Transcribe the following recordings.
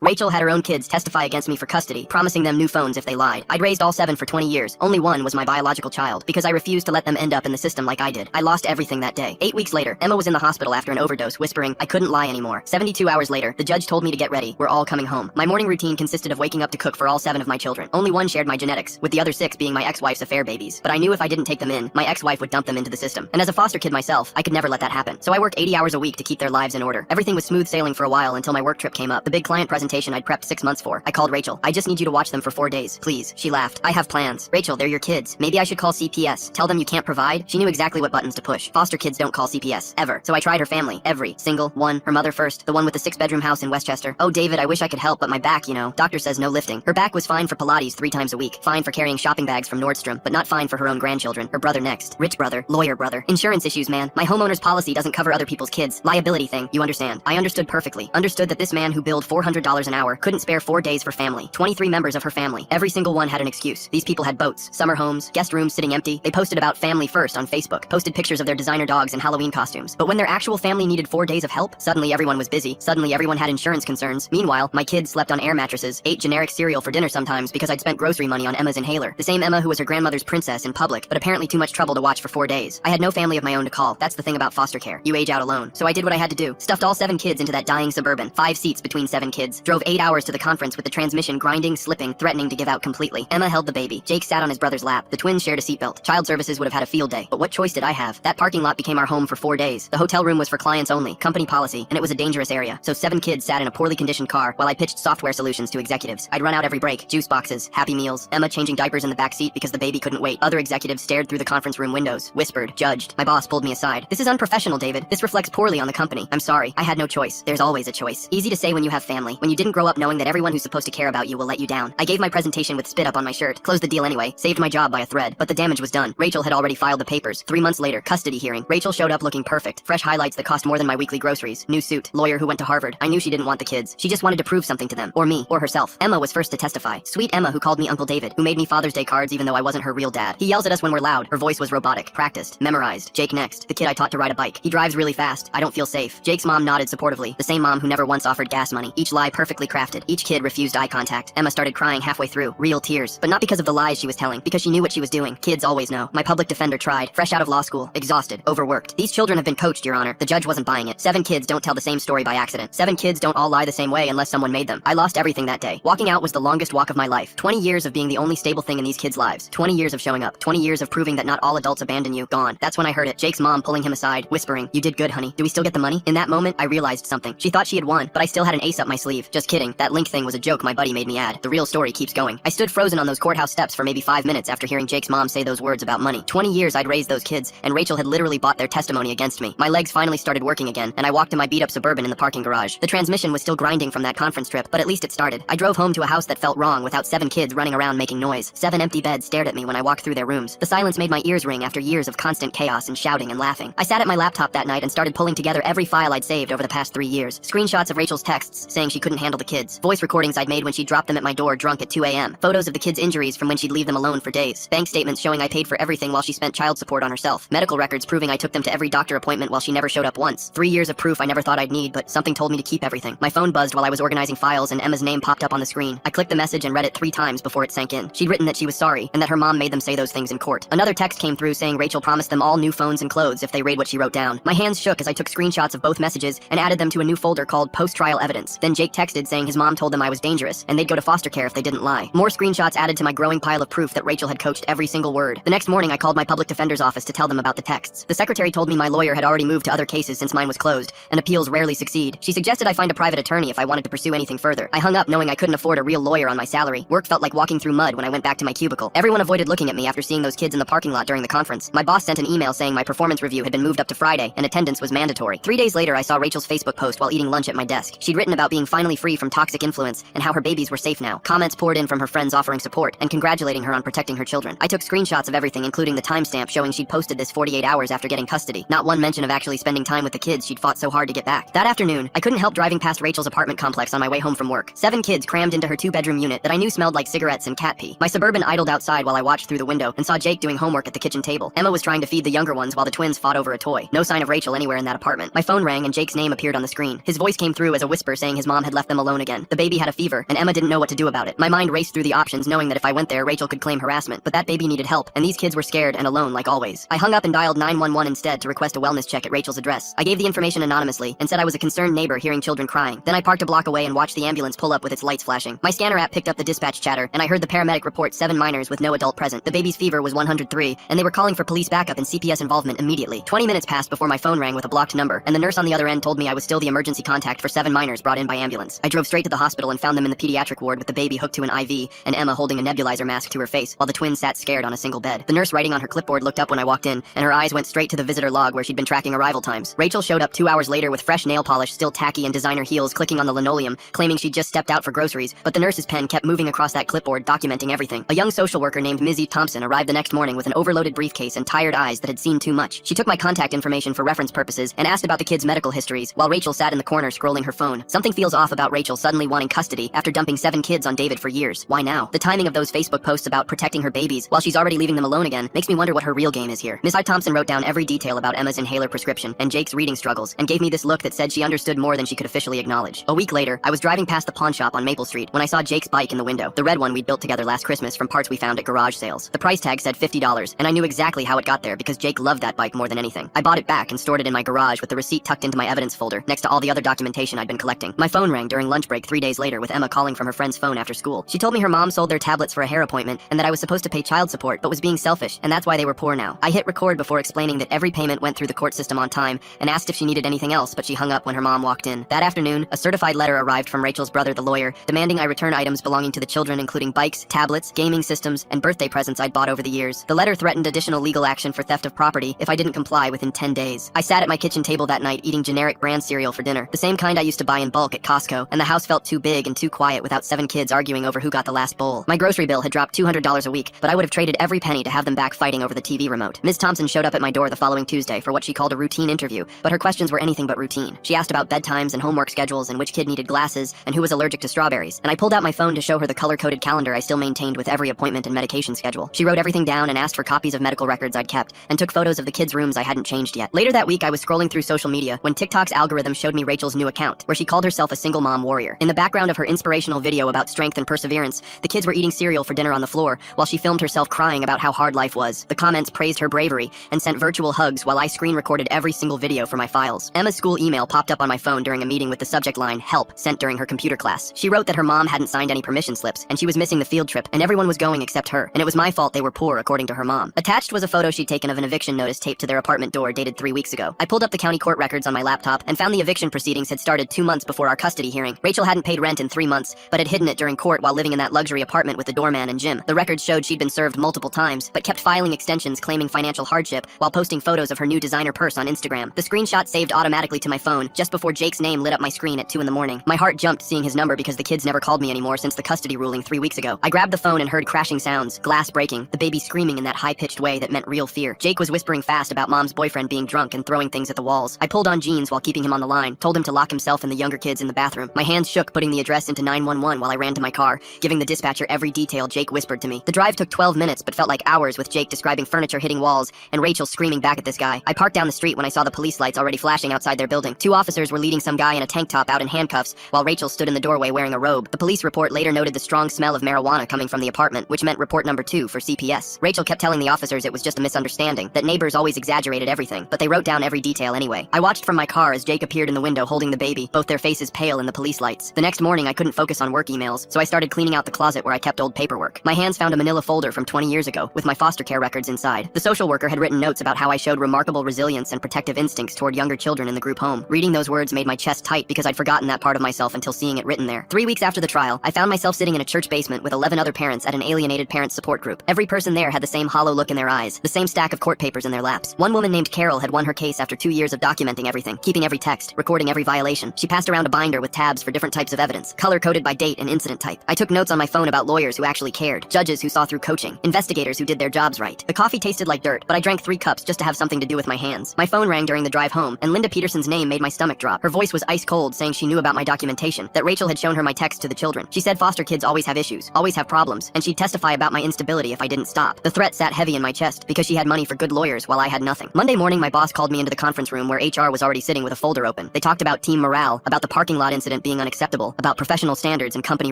Rachel had her own kids testify against me for custody, promising them new phones if they lied. I'd raised all 7 for 20 years. Only one was my biological child, because I refused to let them end up in the system like I did. I lost everything that day. 8 weeks later, Emma was in the hospital after an overdose, whispering, I couldn't lie anymore. 72 hours later, the judge told me to get ready. We're all coming home. My morning routine consisted of waking up to cook for all 7 of my children. Only one shared my genetics, with the other 6 being my ex-wife's affair babies. But I knew if I didn't take them in, my ex-wife would dump them into the system. And as a foster kid myself, I could never let that happen. So I worked 80 hours a week to keep their lives in order. Everything was smooth sailing for a while until my work trip came up. The big client presentation I'd prepped 6 months for. I called Rachel. I just need you to watch them for 4 days, please. She laughed. I have plans. Rachel, they're your kids. Maybe I should call CPS. Tell them you can't provide. She knew exactly what buttons to push. Foster kids don't call CPS, ever. So I tried her family. Every single one. Her mother first. The one with the 6-bedroom house in Westchester. Oh, David, I wish I could help, but my back, you know. Doctor says no lifting. Her back was fine for Pilates 3 times a week. Fine for carrying shopping bags from Nordstrom, but not fine for her own grandchildren. Her brother next. Rich brother. Lawyer brother. Insurance issues, man. My homeowner's policy doesn't cover other people's kids. Liability thing. You understand. I understood perfectly. Understood that this man who billed $400 an hour couldn't spare 4 days for family. 23 members of her family. Every single one had an excuse. These people had boats, summer homes, guest rooms sitting empty. They posted about family first on Facebook, posted pictures of their designer dogs in Halloween costumes. But when their actual family needed 4 days of help, suddenly everyone was busy. Suddenly everyone had insurance concerns. Meanwhile, my kids slept on air mattresses, ate generic cereal for dinner sometimes because I'd spent grocery money on Emma's inhaler. The same Emma who was her grandmother's princess in public, but apparently too much trouble to watch for 4 days. I had no family of my own to call. That's the thing about foster care. You age out alone. So I did what I had to do. Stuffed all 7 kids into that dying Suburban. 5 seats between 7 kids. Drove 8 hours to the conference with the transmission grinding, slipping, threatening to give out completely. Emma held the baby. Jake sat on his brother's lap. The twins shared a seatbelt. Child services would have had a field day. But what choice did I have? That parking lot became our home for 4 days. The hotel room was for clients only, company policy, and it was a dangerous area. So 7 kids sat in a poorly conditioned car while I pitched software solutions to executives. I'd run out every break. Juice boxes, Happy Meals, Emma changing diapers in the back seat because the baby couldn't wait. Other executives stared through the conference room windows, whispered, judged. My boss pulled me aside. This is unprofessional, David. This reflects poorly on the company. I'm sorry. I had no choice. There's always a choice. Easy to say when you have family. When you didn't grow up knowing that everyone who's supposed to care about you will let you down. I gave my presentation with spit up on my shirt. Closed the deal anyway. Saved my job by a thread. But the damage was done. Rachel had already filed the papers. 3 months later, custody hearing. Rachel showed up looking perfect. Fresh highlights that cost more than my weekly groceries. New suit. Lawyer who went to Harvard. I knew she didn't want the kids. She just wanted to prove something to them. Or me. Or herself. Emma was first to testify. Sweet Emma who called me Uncle David. Who made me Father's Day cards even though I wasn't her real dad. He yells at us when we're loud. Her voice was robotic. Practiced. Memorized. Jake next. The kid I taught to ride a bike. He drives really fast. I don't feel safe. Jake's mom nodded supportively. The same mom who never once offered gas money. Each lie perfectly crafted. Each kid refused eye contact. Emma started crying halfway through. Real tears. But not because of the lies she was telling. Because she knew what she was doing. Kids always know. My public defender tried. Fresh out of law school. Exhausted. Overworked. These children have been coached, Your Honor. The judge wasn't buying it. 7 kids don't tell the same story by accident. 7 kids don't all lie the same way unless someone made them. I lost everything that day. Walking out was the longest walk of my life. 20 years of being the only stable thing in these kids' lives. 20 years of showing up. 20 years of proving that not all adults abandon you. Gone. That's when I heard it. Jake's mom pulling him aside, whispering, you did good, honey. Do we still get the money? In that moment, I realized something. She thought she had won, but I still had an ace up my sleeve. Just kidding. That link thing was a joke my buddy made me add. The real story keeps going. I stood frozen on those courthouse steps for maybe 5 minutes after hearing Jake's mom say those words about money. 20 years I'd raised those kids, and Rachel had literally bought their testimony against me. My legs finally started working again, and I walked to my beat-up Suburban in the parking garage. The transmission was still grinding from that conference trip, but at least it started. I drove home to a house that felt wrong without 7 kids running around making noise. 7 empty beds stared at me when I walked through their rooms. The silence made my ears ring after years of constant chaos and shouting and laughing. I sat at my laptop that night and started pulling together every file I'd saved over the past 3 years. Screenshots of Rachel's texts saying she couldn't handle the kids. Voice recordings I'd made when she dropped them at my door drunk at 2 a.m. Photos of the kids' injuries from when she'd leave them alone for days. Bank statements showing I paid for everything while she spent child support on herself. Medical records proving I took them to every doctor appointment while she never showed up once. 3 years of proof I never thought I'd need, but something told me to keep everything. My phone buzzed while I was organizing files and Emma's name popped up on the screen. I clicked the message and read it 3 times before it sank in. She'd written that she was sorry and that her mom made them say those things in court. Another text came through saying Rachel promised them all new phones and clothes if they read what she wrote down. My hands shook as I took screenshots of both messages and added them to a new folder called post-trial evidence. Then Jake texted saying his mom told them I was dangerous and they'd go to foster care if they didn't lie. More screenshots added to my growing pile of proof that Rachel had coached every single word. The next morning I called my public defender's office to tell them about the texts. The secretary told me my lawyer had already moved to other cases since mine was closed, and appeals rarely succeed. She suggested I find a private attorney if I wanted to pursue anything further. I hung up knowing I couldn't afford a real lawyer on my salary. Work felt like walking through mud when I went back to my cubicle. Everyone avoided looking at me after seeing those kids in the parking lot during the conference. My boss sent an email saying my performance review had been moved up to Friday and attendance was mandatory. 3 days later I saw Rachel's Facebook post while eating lunch at my desk. She'd written about being finally free from toxic influence and how her babies were safe now. Comments poured in from her friends offering support and congratulating her on protecting her children. I took screenshots of everything, including the timestamp showing she'd posted this 48 hours after getting custody. Not one mention of actually spending time with the kids she'd fought so hard to get back. That afternoon, I couldn't help driving past Rachel's apartment complex on my way home from work. 7 kids crammed into her 2-bedroom unit that I knew smelled like cigarettes and cat pee. My Suburban idled outside while I watched through the window and saw Jake doing homework at the kitchen table. Emma was trying to feed the younger ones while the twins fought over a toy. No sign of Rachel anywhere in that apartment. My phone rang and Jake's name appeared on the screen. His voice came through as a whisper saying his mom had left them alone again. The baby had a fever, and Emma didn't know what to do about it. My mind raced through the options, knowing that if I went there, Rachel could claim harassment, but that baby needed help, and these kids were scared and alone like always. I hung up and dialed 911 instead to request a wellness check at Rachel's address. I gave the information anonymously and said I was a concerned neighbor hearing children crying. Then I parked a block away and watched the ambulance pull up with its lights flashing. My scanner app picked up the dispatch chatter, and I heard the paramedic report 7 minors with no adult present. The baby's fever was 103, and they were calling for police backup and CPS involvement immediately. 20 minutes passed before my phone rang with a blocked number, and the nurse on the other end told me I was still the emergency contact for 7 minors brought in by ambulance. I drove straight to the hospital and found them in the pediatric ward with the baby hooked to an IV and Emma holding a nebulizer mask to her face while the twins sat scared on a single bed. The nurse writing on her clipboard looked up when I walked in, and her eyes went straight to the visitor log where she'd been tracking arrival times. Rachel showed up 2 hours later with fresh nail polish, still tacky, and designer heels clicking on the linoleum, claiming she'd just stepped out for groceries, but the nurse's pen kept moving across that clipboard, documenting everything. A young social worker named Ms. Eve Thompson arrived the next morning with an overloaded briefcase and tired eyes that had seen too much. She took my contact information for reference purposes and asked about the kids' medical histories, while Rachel sat in the corner scrolling her phone. Something feels off about Rachel suddenly wanting custody after dumping 7 kids on David for years. Why now? The timing of those Facebook posts about protecting her babies while she's already leaving them alone again makes me wonder what her real game is here. Ms. Eve Thompson wrote down every detail about Emma's inhaler prescription and Jake's reading struggles and gave me this look that said she understood more than she could officially acknowledge. A week later, I was driving past the pawn shop on Maple Street when I saw Jake's bike in the window, the red one we'd built together last Christmas from parts we found at garage sales. The price tag said $50, and I knew exactly how it got there because Jake loved that bike more than anything. I bought it back and stored it in my garage with the receipt tucked into my evidence folder next to all the other documentation I'd been collecting. My phone rang during lunch break 3 days later with Emma calling from her friend's phone after school. She told me her mom sold their tablets for a hair appointment and that I was supposed to pay child support but was being selfish, and that's why they were poor now. I hit record before explaining that every payment went through the court system on time and asked if she needed anything else, but she hung up when her mom walked in. That afternoon, a certified letter arrived from Rachel's brother, the lawyer, demanding I return items belonging to the children, including bikes, tablets, gaming systems, and birthday presents I'd bought over the years. The letter threatened additional legal action for theft of property if I didn't comply within 10 days. I sat at my kitchen table that night eating generic brand cereal for dinner, the same kind I used to buy in bulk at Costco, and the house felt too big and too quiet without 7 kids arguing over who got the last bowl. My grocery bill had dropped $200 a week, but I would have traded every penny to have them back fighting over the TV remote. Ms. Thompson showed up at my door the following Tuesday for what she called a routine interview, but her questions were anything but routine. She asked about bedtimes and homework schedules and which kid needed glasses and who was allergic to strawberries, and I pulled out my phone to show her the color-coded calendar I still maintained with every appointment and medication schedule. She wrote everything down and asked for copies of medical records I'd kept, and took photos of the kids' rooms I hadn't changed yet. Later that week, I was scrolling through social media when TikTok's algorithm showed me Rachel's new account, where she called herself a single mom warrior. In the background of her inspirational video about strength and perseverance, the kids were eating cereal for dinner on the floor, while she filmed herself crying about how hard life was. The comments praised her bravery and sent virtual hugs while I screen recorded every single video for my files. Emma's school email popped up on my phone during a meeting with the subject line, "Help," sent during her computer class. She wrote that her mom hadn't signed any permission slips, and she was missing the field trip, and everyone was going except her, and it was my fault they were poor, according to her mom. Attached was a photo she'd taken of an eviction notice taped to their apartment door dated 3 weeks ago. I pulled up the county court records on my laptop and found the eviction proceedings had started 2 months before our custody hearing. Rachel hadn't paid rent in 3 months, but had hidden it during court while living in that luxury apartment with the doorman and gym. The records showed she'd been served multiple times, but kept filing extensions claiming financial hardship while posting photos of her new designer purse on Instagram. The screenshot saved automatically to my phone just before Jake's name lit up my screen at 2 in the morning. My heart jumped seeing his number because the kids never called me anymore since the custody ruling 3 weeks ago. I grabbed the phone and heard crashing sounds, glass breaking, the baby screaming in that high-pitched way that meant real fear. Jake was whispering fast about mom's boyfriend being drunk and throwing things at the walls. I pulled on jeans while keeping him on the line, told him to lock himself and the younger kids in the bathroom. My hands shook putting the address into 911 while I ran to my car, giving the dispatcher every detail Jake whispered to me. The drive took 12 minutes but felt like hours with Jake describing furniture hitting walls and Rachel screaming back at this guy. I parked down the street when I saw the police lights already flashing outside their building. 2 officers were leading some guy in a tank top out in handcuffs while Rachel stood in the doorway wearing a robe. The police report later noted the strong smell of marijuana coming from the apartment, which meant report number 2 for CPS. Rachel kept telling the officers it was just a misunderstanding, that neighbors always exaggerated everything, but they wrote down every detail anyway. I watched from my car as Jake appeared in the window holding the baby, both their faces pale in the police lights. The next morning I couldn't focus on work emails, so I started cleaning out the closet where I kept old paperwork. My hands found a manila folder from 20 years ago with my foster care records inside. The social worker had written notes about how I showed remarkable resilience and protective instincts toward younger children in the group home. Reading those words made my chest tight because I'd forgotten that part of myself until seeing it written there. 3 weeks after the trial, I found myself sitting in a church basement with 11 other parents at an alienated parent support group. Every person there had the same hollow look in their eyes, the same stack of court papers in their laps. One woman named Carol had won her case after 2 years of documenting everything, keeping every text, recording every violation. She passed around a binder with tabs for different types of evidence, color-coded by date and incident type. I took notes on my phone about lawyers who actually cared, judges who saw through coaching, investigators who did their jobs right. The coffee tasted like dirt, but I drank 3 cups just to have something to do with my hands. My phone rang during the drive home, and Linda Peterson's name made my stomach drop. Her voice was ice cold, saying she knew about my documentation, that Rachel had shown her my text to the children. She said foster kids always have issues, always have problems, and she'd testify about my instability if I didn't stop. The threat sat heavy in my chest because she had money for good lawyers while I had nothing. Monday morning, my boss called me into the conference room where HR was already sitting with a folder open. They talked about team morale, about the parking lot incident management being unacceptable, about professional standards and company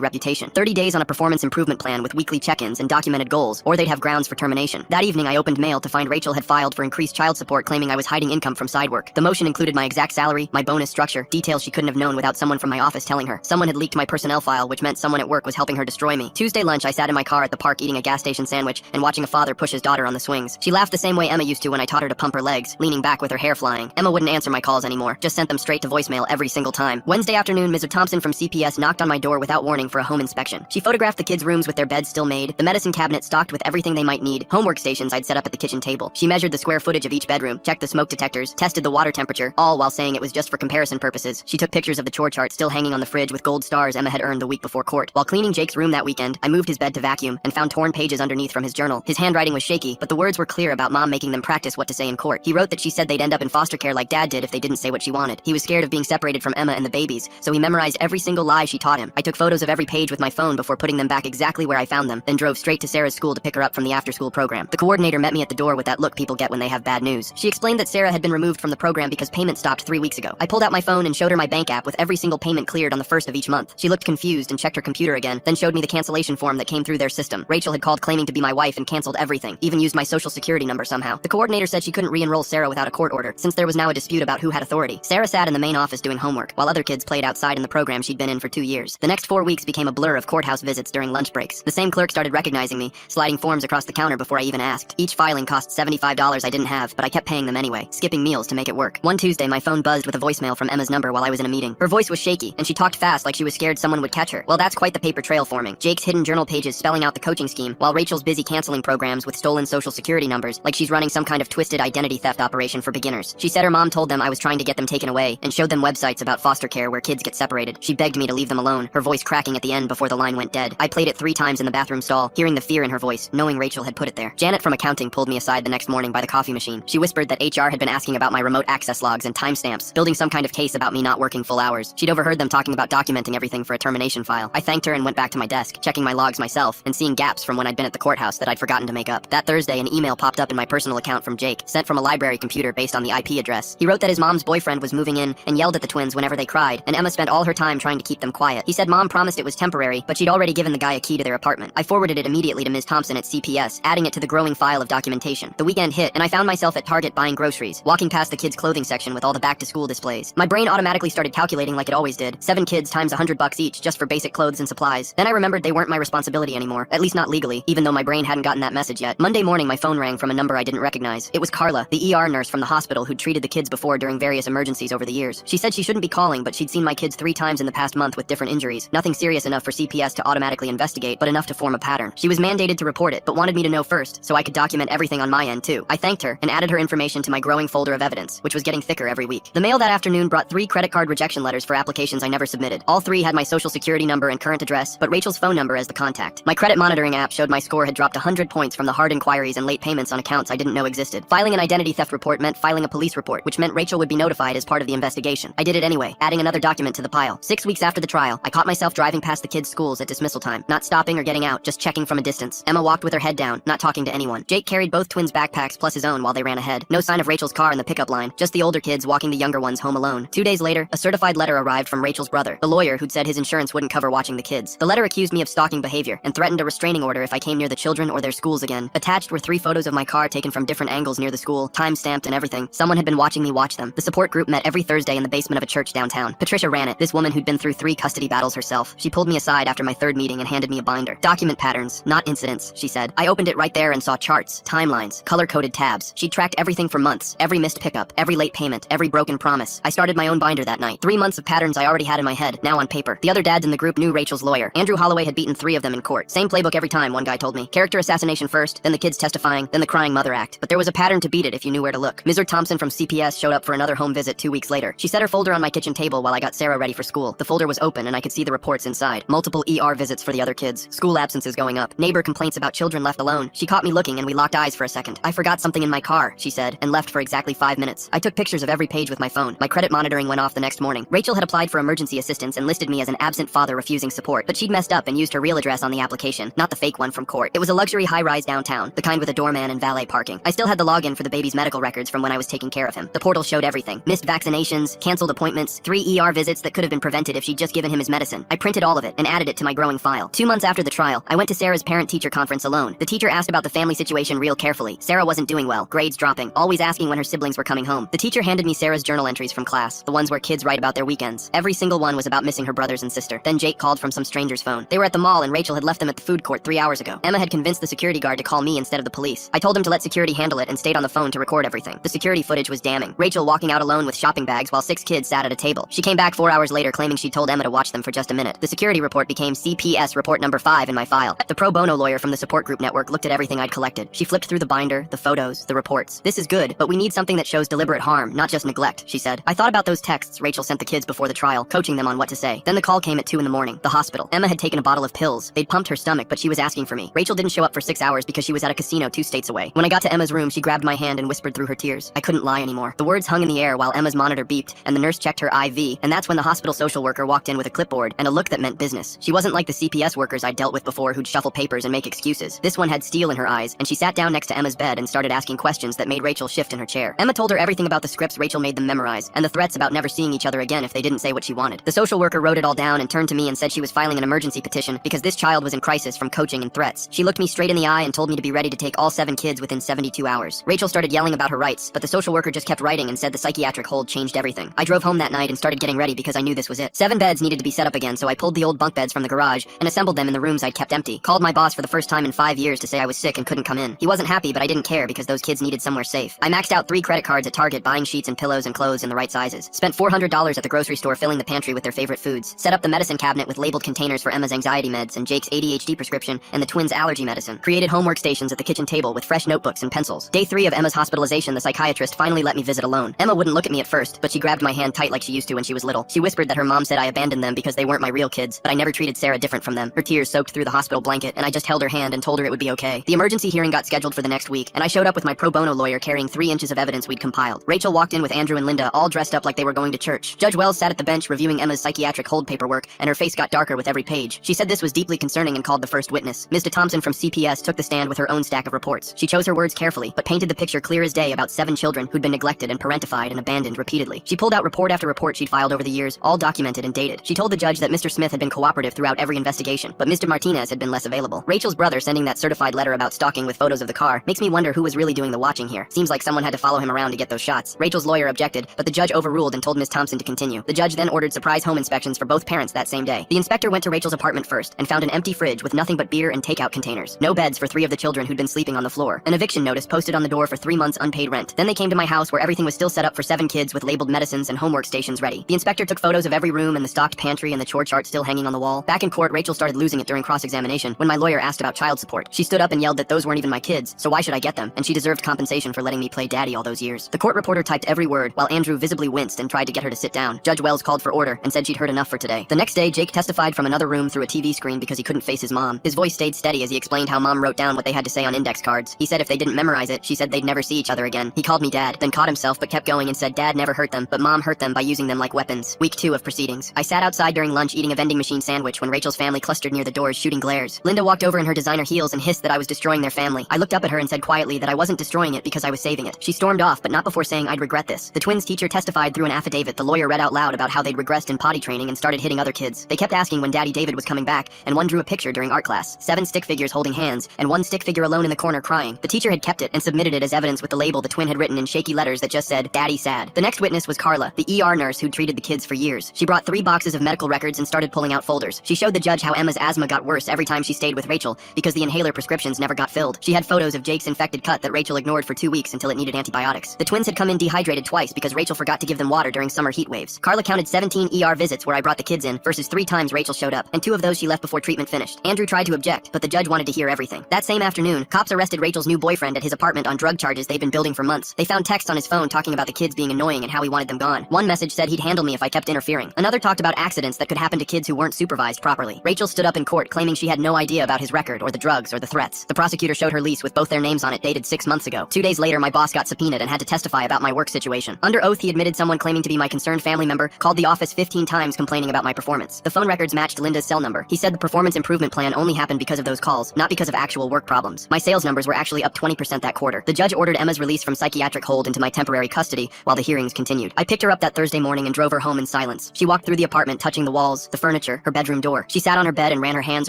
reputation. 30 days on a performance improvement plan with weekly check-ins and documented goals, or they'd have grounds for termination. That evening, I opened mail to find Rachel had filed for increased child support, claiming I was hiding income from side work. The motion included my exact salary, my bonus structure, details she couldn't have known without someone from my office telling her. Someone had leaked my personnel file, which meant someone at work was helping her destroy me. Tuesday lunch, I sat in my car at the park eating a gas station sandwich and watching a father push his daughter on the swings. She laughed the same way Emma used to when I taught her to pump her legs, leaning back with her hair flying. Emma wouldn't answer my calls anymore, just sent them straight to voicemail every single time. Wednesday afternoon, Ms. Thompson from CPS knocked on my door without warning for a home inspection. She photographed the kids' rooms with their beds still made, the medicine cabinet stocked with everything they might need, homework stations I'd set up at the kitchen table. She measured the square footage of each bedroom, checked the smoke detectors, tested the water temperature, all while saying it was just for comparison purposes. She took pictures of the chore chart still hanging on the fridge with gold stars Emma had earned the week before court. While cleaning Jake's room that weekend, I moved his bed to vacuum and found torn pages underneath from his journal. His handwriting was shaky, but the words were clear about Mom making them practice what to say in court. He wrote that she said they'd end up in foster care like Dad did if they didn't say what she wanted. He was scared of being separated from Emma and the babies, so he memorized every single lie she taught him. I took photos of every page with my phone before putting them back exactly where I found them, then drove straight to Sarah's school to pick her up from the after-school program. The coordinator met me at the door with that look people get when they have bad news. She explained that Sarah had been removed from the program because payment stopped 3 weeks ago. I pulled out my phone and showed her my bank app with every single payment cleared on the first of each month. She looked confused and checked her computer again, then showed me the cancellation form that came through their system. Rachel had called claiming to be my wife and canceled everything, even used my social security number somehow. The coordinator said she couldn't re-enroll Sarah without a court order, since there was now a dispute about who had authority. Sarah sat in the main office doing homework, while other kids played outside in the program she'd been in for 2 years. The next 4 weeks became a blur of courthouse visits during lunch breaks. The same clerk started recognizing me, sliding forms across the counter before I even asked. Each filing cost $75 I didn't have, but I kept paying them anyway, skipping meals to make it work. One Tuesday, my phone buzzed with a voicemail from Emma's number while I was in a meeting. Her voice was shaky, and she talked fast like she was scared someone would catch her. Well, that's quite the paper trail forming. Jake's hidden journal pages spelling out the coaching scheme, while Rachel's busy canceling programs with stolen social security numbers, like she's running some kind of twisted identity theft operation for beginners. She said her mom told them I was trying to get them taken away, and showed them websites about foster care where kids get separated. She begged me to leave them alone, her voice cracking at the end before the line went dead. I played it 3 times in the bathroom stall, hearing the fear in her voice, knowing Rachel had put it there. Janet from accounting pulled me aside the next morning by the coffee machine. She whispered that HR had been asking about my remote access logs and timestamps, building some kind of case about me not working full hours. She'd overheard them talking about documenting everything for a termination file. I thanked her and went back to my desk, checking my logs myself, and seeing gaps from when I'd been at the courthouse that I'd forgotten to make up. That Thursday, an email popped up in my personal account from Jake, sent from a library computer based on the IP address. He wrote that his mom's boyfriend was moving in and yelled at the twins whenever they cried, and Emma spent all her time trying to keep them quiet. He said Mom promised it was temporary, but she'd already given the guy a key to their apartment. I forwarded it immediately to Ms. Thompson at CPS, adding it to the growing file of documentation. The weekend hit, and I found myself at Target buying groceries, walking past the kids' clothing section with all the back-to-school displays. My brain automatically started calculating like it always did. 7 kids times $100 each just for basic clothes and supplies. Then I remembered they weren't my responsibility anymore, at least not legally, even though my brain hadn't gotten that message yet. Monday morning, my phone rang from a number I didn't recognize. It was Carla, the ER nurse from the hospital who'd treated the kids before during various emergencies over the years. She said she shouldn't be calling, but she'd seen my kids 3 times in the past month with different injuries. Nothing serious enough for CPS to automatically investigate, but enough to form a pattern. She was mandated to report it, but wanted me to know first, so I could document everything on my end too. I thanked her and added her information to my growing folder of evidence, which was getting thicker every week. The mail that afternoon brought 3 credit card rejection letters for applications I never submitted. All 3 had my social security number and current address, but Rachel's phone number as the contact. My credit monitoring app showed my score had dropped 100 points from the hard inquiries and late payments on accounts I didn't know existed. Filing an identity theft report meant filing a police report, which meant Rachel would be notified as part of the investigation. I did it anyway, adding another document to the pile. 6 weeks after the trial, I caught myself driving past the kids' schools at dismissal time, not stopping or getting out, just checking from a distance. Emma walked with her head down, not talking to anyone. Jake carried both twins' backpacks plus his own while they ran ahead. No sign of Rachel's car in the pickup line, just the older kids walking the younger ones home alone. 2 days later, a certified letter arrived from Rachel's brother, the lawyer who'd said his insurance wouldn't cover watching the kids. The letter accused me of stalking behavior and threatened a restraining order if I came near the children or their schools again. Attached were 3 photos of my car taken from different angles near the school, time-stamped and everything. Someone had been watching me watch them. The support group met every Thursday in the basement of a church downtown. Patricia ran it, this woman who'd been through 3 custody battles herself. She pulled me aside after my 3rd meeting and handed me a binder. Document patterns, not incidents, she said. I opened it right there and saw charts, timelines, color-coded tabs. She'd tracked everything for months, every missed pickup, every late payment, every broken promise. I started my own binder that night. 3 months of patterns I already had in my head, now on paper. The other dads in the group knew Rachel's lawyer. Andrew Holloway had beaten 3 of them in court. Same playbook every time, one guy told me. Character assassination first, then the kids testifying, then the crying mother act. But there was a pattern to beat it if you knew where to look. Ms. Thompson from CPS showed up for another home visit 2 weeks later. She set her folder on my kitchen table while I got Sarah ready for school. The folder was open and I could see the reports inside. Multiple ER visits for the other kids. School absences going up. Neighbor complaints about children left alone. She caught me looking and we locked eyes for a second. I forgot something in my car, she said, and left for exactly 5 minutes. I took pictures of every page with my phone. My credit monitoring went off the next morning. Rachel had applied for emergency assistance and listed me as an absent father refusing support, but she'd messed up and used her real address on the application, not the fake one from court. It was a luxury high-rise downtown, the kind with a doorman and valet parking. I still had the login for the baby's medical records from when I was taking care of him. The portal showed everything. Missed vaccinations, canceled appointments, 3 ER visits that could could have been prevented if she'd just given him his medicine. I printed all of it and added it to my growing file. 2 months after the trial, I went to Sarah's parent-teacher conference alone. The teacher asked about the family situation real carefully. Sarah wasn't doing well, grades dropping, always asking when her siblings were coming home. The teacher handed me Sarah's journal entries from class, the ones where kids write about their weekends. Every single one was about missing her brothers and sister. Then Jake called from some stranger's phone. They were at the mall and Rachel had left them at the food court 3 hours ago. Emma had convinced the security guard to call me instead of the police. I told him to let security handle it and stayed on the phone to record everything. The security footage was damning. Rachel walking out alone with shopping bags while 6 kids sat at a table. She came back 4 hours later claiming she told Emma to watch them for just a minute. The security report became CPS report number 5 in my file. The pro bono lawyer from the support group network looked at everything I'd collected. She flipped through the binder, the photos, the reports. This is good, but we need something that shows deliberate harm, not just neglect, she said. I thought about those texts Rachel sent the kids before the trial, coaching them on what to say. Then the call came at 2 in the morning. The hospital. Emma had taken a bottle of pills. They'd pumped her stomach, but she was asking for me. Rachel didn't show up for 6 hours because she was at a casino 2 states away. When I got to Emma's room, she grabbed my hand and whispered through her tears. I couldn't lie anymore. The words hung in the air while Emma's monitor beeped, and the nurse checked her IV, and that's when the hospital social worker walked in with a clipboard and a look that meant business. She wasn't like the CPS workers I'd dealt with before who'd shuffle papers and make excuses. This one had steel in her eyes, and she sat down next to Emma's bed and started asking questions that made Rachel shift in her chair. Emma told her everything about the scripts Rachel made them memorize, and the threats about never seeing each other again if they didn't say what she wanted. The social worker wrote it all down and turned to me and said she was filing an emergency petition because this child was in crisis from coaching and threats. She looked me straight in the eye and told me to be ready to take all 7 kids within 72 hours. Rachel started yelling about her rights, but the social worker just kept writing and said the psychiatric hold changed everything. I drove home that night and started getting ready because I knew this was it. 7 beds needed to be set up again, so I pulled the old bunk beds from the garage and assembled them in the rooms I'd kept empty. Called my boss for the first time in 5 years to say I was sick and couldn't come in. He wasn't happy, but I didn't care because those kids needed somewhere safe. I maxed out 3 credit cards at Target buying sheets and pillows and clothes in the right sizes. Spent $400 at the grocery store filling the pantry with their favorite foods. Set up the medicine cabinet with labeled containers for Emma's anxiety meds and Jake's ADHD prescription and the twins' allergy medicine. Created home workstations at the kitchen table with fresh notebooks and pencils. Day 3 of Emma's hospitalization, the psychiatrist finally let me visit alone. Emma wouldn't look at me at first, but she grabbed my hand tight like she used to when she was little. She whispered that her mom said I abandoned them because they weren't my real kids, but I never treated Sarah different from them. Her tears soaked through the hospital blanket, and I just held her hand and told her it would be okay. The emergency hearing got scheduled for the next week, and I showed up with my pro bono lawyer carrying 3 inches of evidence we'd compiled. Rachel walked in with Andrew and Linda, all dressed up like they were going to church. Judge Wells sat at the bench reviewing Emma's psychiatric hold paperwork, and her face got darker with every page. She said this was deeply concerning and called the first witness. Mr. Thompson from CPS took the stand with her own stack of reports. She chose her words carefully, but painted the picture clear as day about 7 children who'd been neglected and parentified and abandoned repeatedly. She pulled out report after report she'd filed over the years, all documented and dated. She told the judge that Mr. Smith had been cooperative throughout every investigation, but Mr. Martinez had been less available. Rachel's brother sending that certified letter about stalking with photos of the car makes me wonder who was really doing the watching here. Seems like someone had to follow him around to get those shots. Rachel's lawyer objected, but the judge overruled and told Ms. Thompson to continue. The judge then ordered surprise home inspections for both parents that same day. The inspector went to Rachel's apartment first and found an empty fridge with nothing but beer and takeout containers. No beds for 3 of the children who'd been sleeping on the floor. An eviction notice posted on the door for 3 months unpaid rent. Then they came to my house where everything was still set up for 7 kids with labeled medicines and homework stations ready. The inspector took photos of every room and the stocked pantry and the chore chart still hanging on the wall. Back in court, Rachel started losing it during cross-examination when my lawyer asked about child support. She stood up and yelled that those weren't even my kids, so why should I get them? And she deserved compensation for letting me play daddy all those years. The court reporter typed every word while Andrew visibly winced and tried to get her to sit down. Judge Wells called for order and said she'd heard enough for today. The next day, Jake testified from another room through a TV screen because he couldn't face his mom. His voice stayed steady as he explained how mom wrote down what they had to say on index cards. He said if they didn't memorize it, she said they'd never see each other again. He called me dad, then caught himself but kept going and said dad never hurt them, but mom hurt them by using them like weapons. Week 2 of proceedings. I sat outside during lunch eating a vending machine sandwich when Rachel's family clustered near the doors shooting glares. Linda walked over in her designer heels and hissed that I was destroying their family. I looked up at her and said quietly that I wasn't destroying it because I was saving it. She stormed off, but not before saying I'd regret this. The twins' teacher testified through an affidavit the lawyer read out loud about how they'd regressed in potty training and started hitting other kids. They kept asking when Daddy David was coming back, and one drew a picture during art class. 7 stick figures holding hands, and 1 stick figure alone in the corner crying. The teacher had kept it and submitted it as evidence with the label the twin had written in shaky letters that just said, Daddy sad. The next witness was Carla, the ER nurse who'd treated the kids for years. She brought 3 boxes of medical records and started pulling out folders. She showed the judge how Emma's asthma got worse every time she stayed with Rachel because the inhaler prescriptions never got filled. She had photos of Jake's infected cut that Rachel ignored for 2 weeks until it needed antibiotics. The twins had come in dehydrated twice because Rachel forgot to give them water during summer heat waves. Carla counted 17 ER visits where I brought the kids in versus 3 times Rachel showed up, and 2 of those she left before treatment finished. Andrew tried to object, but the judge wanted to hear everything. That same afternoon, cops arrested Rachel's new boyfriend at his apartment on drug charges they'd been building for months. They found texts on his phone talking about the kids being annoying and how he wanted them gone. One message said he'd handle me if I kept interfering. Another talked about accidents that could happen to kids who weren't supervised properly. Rachel stood up in court claiming she had no idea about his record or the drugs or the threats. The prosecutor showed her lease with both their names on it dated 6 months ago. 2 days later, my boss got subpoenaed and had to testify about my work situation. Under oath, he admitted someone claiming to be my concerned family member called the office 15 times complaining about my performance. The phone records matched Linda's cell number. He said the performance improvement plan only happened because of those calls, not because of actual work problems. My sales numbers were actually up 20% that quarter. The judge ordered Emma's release from psychiatric hold into my temporary custody while the hearings continued. I picked her up that Thursday morning and drove her home in silence. She walked through the apartment, touching the walls, the furniture, her bedroom door. She sat on her bed and ran her hands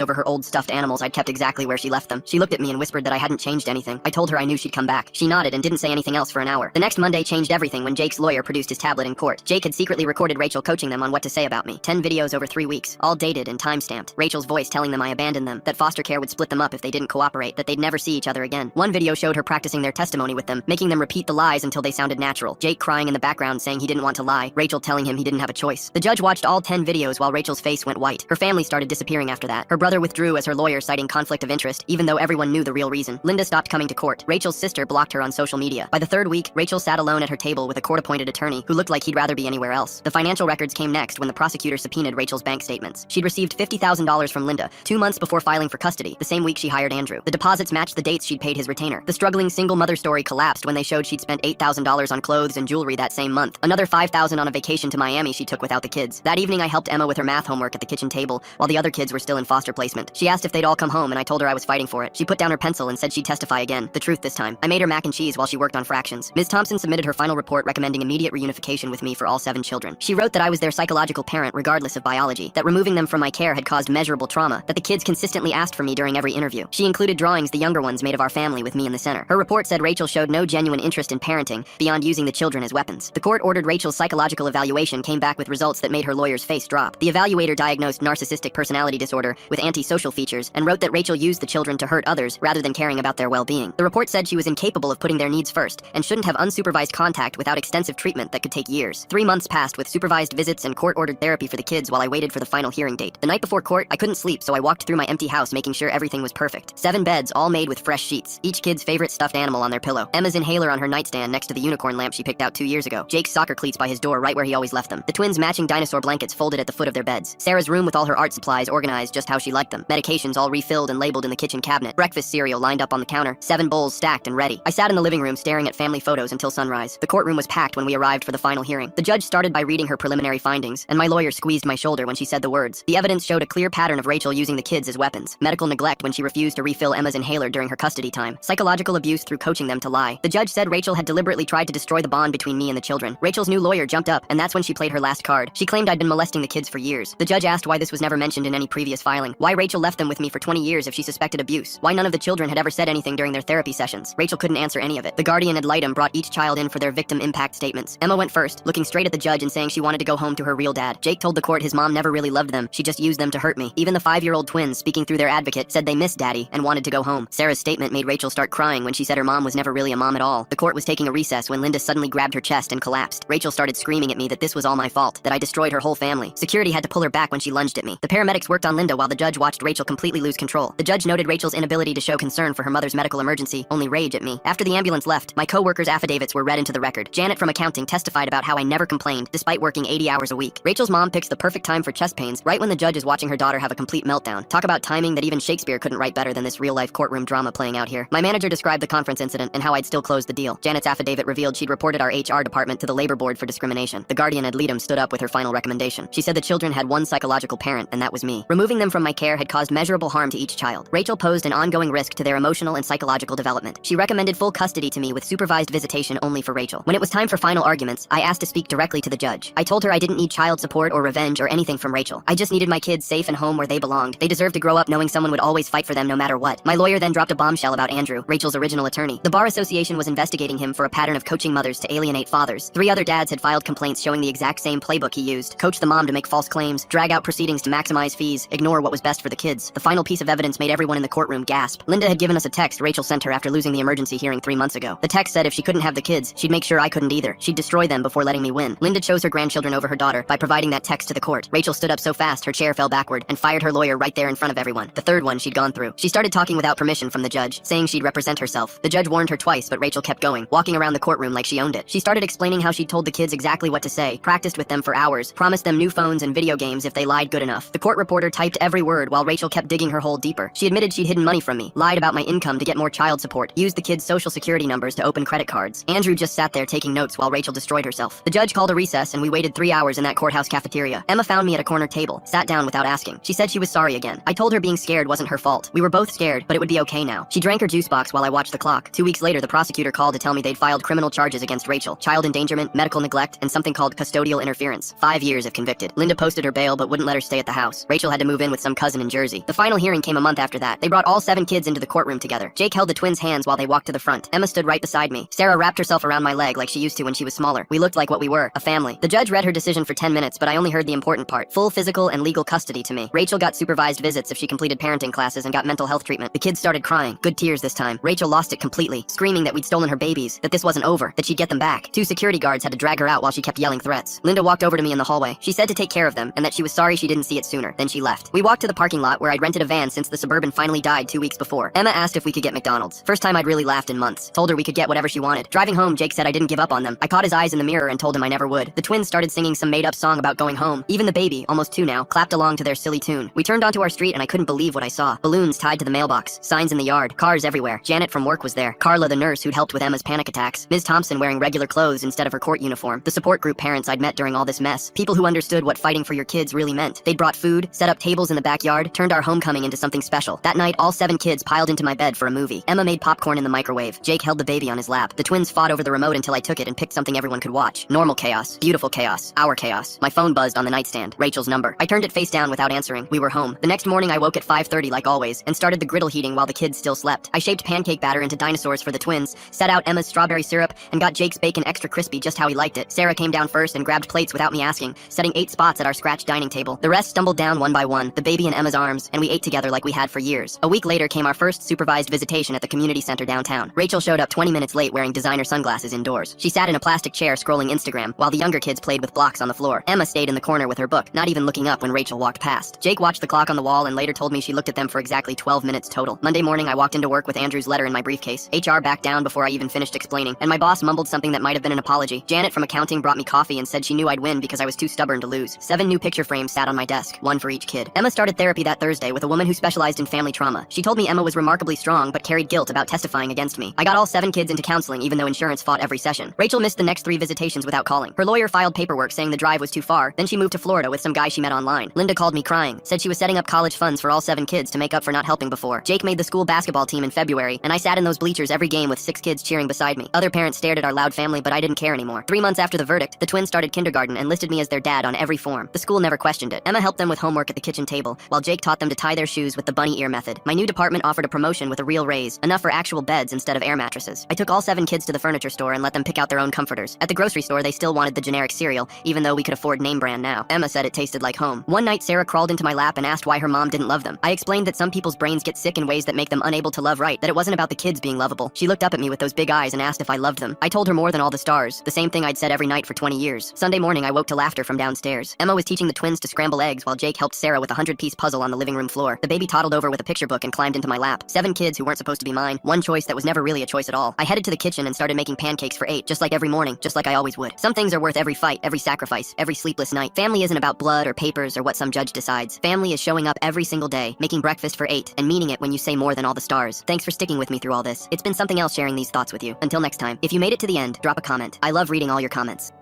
over her old stuffed animals I'd kept exactly where she left them. She looked at me and whispered that I hadn't changed anything. I told her I knew she'd come back. She nodded and didn't say anything else for an hour. The next Monday changed everything when Jake's lawyer produced his tablet in court. Jake had secretly recorded Rachel coaching them on what to say about me. 10 videos over 3 weeks, all dated and time-stamped. Rachel's voice telling them I abandoned them, that foster care would split them up if they didn't cooperate, that they'd never see each other again. One video showed her practicing their testimony with them, making them repeat the lies until they sounded natural. Jake crying in the background saying he didn't want to lie, Rachel telling him he didn't have a choice. The judge watched all 10 videos while Rachel's face went white. Her family started disappearing after that. Her brother withdrew as her lawyer citing conflict of interest, even though everyone knew the real reason. Linda stopped coming to court. Rachel's sister blocked her on social media. By the third week, Rachel sat alone at her table with a court-appointed attorney who looked like he'd rather be anywhere else. The financial records came next when the prosecutor subpoenaed Rachel's bank statements. She'd received $50,000 from Linda 2 months before filing for custody, the same week she hired Andrew. The deposits matched the dates she'd paid his retainer. The struggling single mother story collapsed when they showed she'd spent $8,000 on clothes and jewelry that same month. Another $5,000 on a vacation to Miami she took without the kids. That evening I helped Emma with her math homework at the kitchen table while the other kids were still in foster placement. She asked if they'd all come home and I told her I was fighting for it. She put down her pencil and said she'd testify again. The truth this time. I made her mac and cheese while she worked on fractions. Ms. Thompson submitted her final report recommending immediate reunification with me for all 7 children. She wrote that I was their psychological parent regardless of biology, that removing them from my care had caused measurable trauma, that the kids consistently asked for me during every interview. She included drawings, the younger ones made of our family with me in the center. Her report said Rachel showed no genuine interest in parenting beyond using the children as weapons. The court ordered Rachel's psychological evaluation came back with results that made her lawyer's face drop. The evaluator diagnosed narcissistic personality disorder with antisocial features and wrote that Rachel used the children to hurt others rather than caring about their well-being. The report said she was incapable of putting their needs first and shouldn't have unsupervised contact without extensive treatment that could take years. 3 months passed with supervised visits and court-ordered therapy for the kids while I waited for the final hearing date. The night before court, I couldn't sleep, so I walked through my empty house making sure everything was perfect. 7 beds, all made with fresh sheets. Each kid's favorite stuffed animal on their pillow. Emma's inhaler on her nightstand next to the unicorn lamp she picked out 2 years ago. Jake's soccer cleats by his door right where he always left them. The twins' matching dinosaur blankets folded at the foot of their beds. Sarah's room with all her art supplies organized just how she liked them. Medications all refilled and labeled in the kitchen cabinet. Breakfast cereal lined up on the counter. 7 bowls stacked and ready. I sat in the living room staring at family photos until sunrise. The courtroom was packed when we arrived for the final hearing. The judge started by reading her preliminary findings, and my lawyer squeezed my shoulder when she said the words. The evidence showed a clear pattern of Rachel using the kids as weapons. Medical neglect when she refused to refill Emma's inhaler during her custody time. Psychological abuse through coaching them to lie. The judge said Rachel had deliberately tried to destroy the bond between me and the children. Rachel's new lawyer jumped up, and that's when she played her last card. She claimed I'd been molesting the kids for years. The judge asked why this was never mentioned in any previous filing. Why Rachel left them with me for 20 years if she suspected abuse. Why none of the children had ever said anything during their therapy sessions. Rachel couldn't answer any of it. The guardian ad litem brought each child in for their victim impact statements. Emma went first, looking straight at the judge and saying she wanted to go home to her real dad. Jake told the court his mom never really loved them. She just used them to hurt me. Even the 5-year-old twins, speaking through their advocate, said they missed daddy and wanted to go home. Sarah's statement made Rachel start crying when she said her mom was never really a mom at all. The court was taking a recess when Linda suddenly grabbed her chest and collapsed. Rachel started screaming at me that this was all my fault, that I destroyed her whole family. Security had to pull her back when she lunged at me. The paramedics worked on Linda while the judge watched Rachel completely lose control. The judge noted Rachel's inability to show concern for her mother's medical emergency, only rage at me. After the ambulance left, my co-workers' affidavits were read into the record. Janet from accounting testified about how I never complained, despite working 80 hours a week. Rachel's mom picks the perfect time for chest pains, right when the judge is watching her daughter have a complete meltdown. Talk about timing that even Shakespeare couldn't write better than this real-life courtroom drama playing out here. My manager described the conference incident and how I'd still closed the deal. Janet's affidavit revealed she'd reported our HR department to the labor board for discrimination. The guardian ad litem stood up with her final recommendation. She said the children had one psychological parent, and that was me. Removing them from my care had caused measurable harm to each child. Rachel posed an ongoing risk to their emotional and psychological development. She recommended full custody to me with supervised visitation only for Rachel. When it was time for final arguments, I asked to speak directly to the judge. I told her I didn't need child support or revenge or anything from Rachel. I just needed my kids safe and home where they belonged. They deserved to grow up knowing someone would always fight for them no matter what. My lawyer then dropped a bombshell about Andrew, Rachel's original attorney. The Bar Association was investigating him for a pattern of coaching mothers to alienate fathers. 3 other dads had filed complaints showing the exact same playbook he used. Coach the mom to make false claims, drag out proceedings to maximize fees, ignore what was best for the kids. The final piece of evidence made everyone in the courtroom gasp. Linda had given us a text Rachel sent her after losing the emergency hearing 3 months ago. The text said if she couldn't have the kids, she'd make sure I couldn't either. She'd destroy them before letting me win. Linda chose her grandchildren over her daughter by providing that text to the court. Rachel stood up so fast her chair fell backward and fired her lawyer right there in front of everyone. The third one she'd gone through. She started talking without permission from the judge, saying she'd represent herself. The judge warned her twice, but Rachel kept going, walking around the courtroom like she owned it. She started explaining how she'd told the kids exactly what to say, practiced with them for hours, promised them new phones and video games if they lied good enough. The court reporter typed every word while Rachel kept digging her hole deeper. She admitted she'd hidden money from me, lied about my income to get more child support, used the kids' social security numbers to open credit cards. Andrew just sat there taking notes while Rachel destroyed herself. The judge called a recess and we waited 3 hours in that courthouse cafeteria. Emma found me at a corner table, sat down without asking. She said she was sorry again. I told her being scared wasn't her fault. We were both scared, but it would be okay now. She drank her juice box while I watched the clock. 2 weeks later, the prosecutor called to tell me they'd filed criminal charges against Rachel, child endangerment, medical neglect, and something called custodial interference. interference. 5 years if convicted. Linda posted her bail but wouldn't let her stay at the house. Rachel had to move in with some cousin in Jersey. The final hearing came a month after that. They brought all 7 kids into the courtroom together. Jake held the twins' hands while they walked to the front. Emma stood right beside me. Sarah wrapped herself around my leg like she used to when she was smaller. We looked like what we were, a family. The judge read her decision for 10 minutes, but I only heard the important part. Full physical and legal custody to me. Rachel got supervised visits if she completed parenting classes and got mental health treatment. The kids started crying. Good tears this time. Rachel lost it completely, screaming that we'd stolen her babies, that this wasn't over, that she'd get them back. 2 security guards had to drag her out while she kept yelling threats. Linda walked over to me in the hallway. She said to take care of them and that she was sorry she didn't see it sooner. Then she left. We walked to the parking lot where I'd rented a van since the Suburban finally died 2 weeks before. Emma asked if we could get McDonald's. First time I'd really laughed in months. Told her we could get whatever she wanted. Driving home, Jake said I didn't give up on them. I caught his eyes in the mirror and told him I never would. The twins started singing some made-up song about going home. Even the baby, almost 2 now, clapped along to their silly tune. We turned onto our street and I couldn't believe what I saw. Balloons tied to the mailbox, signs in the yard, cars everywhere. Janet from work was there. Carla, the nurse who'd helped with Emma's panic attacks. Ms. Thompson wearing regular clothes instead of her court uniform. The support group parents I'd met during all this mess. People who understood what fighting for your kids really meant. They'd brought food, set up tables in the backyard, turned our homecoming into something special. That night, all 7 kids piled into my bed for a movie. Emma made popcorn in the microwave. Jake held the baby on his lap. The twins fought over the remote until I took it and picked something everyone could watch. Normal chaos. Beautiful chaos. Our chaos. My phone buzzed on the nightstand. Rachel's number. I turned it face down without answering. We were home. The next morning I woke at 5:30 like always and started the griddle heating while the kids still slept. I shaped pancake batter into dinosaurs for the twins, set out Emma's strawberry syrup, and got Jake's bacon extra crispy just how he liked it. Sarah came down first and grabbed plates without me asking, setting 8 spots at our scratch dining table. The rest stumbled down one by one, the baby in Emma's arms, and we ate together like we had for years. A week later came our first supervised visitation at the community center downtown. Rachel showed up 20 minutes late wearing designer sunglasses indoors. She sat in a plastic chair scrolling Instagram, while the younger kids played with blocks on the floor. Emma stayed in the corner with her book, not even looking up when Rachel walked past. Jake watched the clock on the wall and later told me she looked at them for exactly 12 minutes total. Monday morning I walked into work with Andrew's letter in my briefcase. HR backed down before I even finished explaining, and my boss mumbled something that might have been an apology. Janet from accounting brought me coffee and said she knew I'd win because I was too stubborn to lose. 7 new picture frames sat on my desk, 1 for each kid. Emma started therapy that Thursday with a woman who specialized in family trauma. She told me Emma was remarkably strong but carried guilt about testifying against me. I got all 7 kids into counseling even though insurance fought every session. Rachel missed the next 3 visitations without calling. Her lawyer filed paperwork saying the drive was too far, then she moved to Florida with some guy she met online. Linda called me crying, said she was setting up college funds for all 7 kids to make up for not helping before. Jake made the school basketball team in February, and I sat in those bleachers every game with 6 kids cheering beside me. Other parents stared at our loud family, but I didn't care anymore. 3 months after the verdict, the twins started kindergarten and listed me as their dad on every form. The school never questioned it. Emma helped them with homework at the kitchen table, while Jake taught them to tie their shoes with the bunny ear method. My new department offered a promotion with a real raise, enough for actual beds instead of air mattresses. I took all 7 kids to the furniture store and let them pick out their own comforters. At the grocery store, they still wanted the generic cereal, even though we could afford name brand now. Emma said it tasted like home. One night, Sarah crawled into my lap and asked why her mom didn't love them. I explained that some people's brains get sick in ways that make them unable to love right, that it wasn't about the kids being lovable. She looked up at me with those big eyes and asked if I loved them. I told her more than all the stars, the same thing I'd said every night for 20 years. Sunday morning, I woke to laughter from downstairs. Emma was teaching the twins to scramble eggs while Jake helped Sarah with a 100-piece puzzle on the living room floor. The baby toddled over with a picture book and climbed into my lap. 7 kids who weren't supposed to be mine. One choice that was never really a choice at all. I headed to the kitchen and started making pancakes for 8, just like every morning, just like I always would. Some things are worth every fight, every sacrifice, every sleepless night. Family isn't about blood or papers or what some judge decides. Family is showing up every single day, making breakfast for 8, and meaning it when you say more than all the stars. Thanks for sticking with me through all this. It's been something else sharing these thoughts with you. Until next time, if you made it to the end, drop a comment. I love reading all your comments.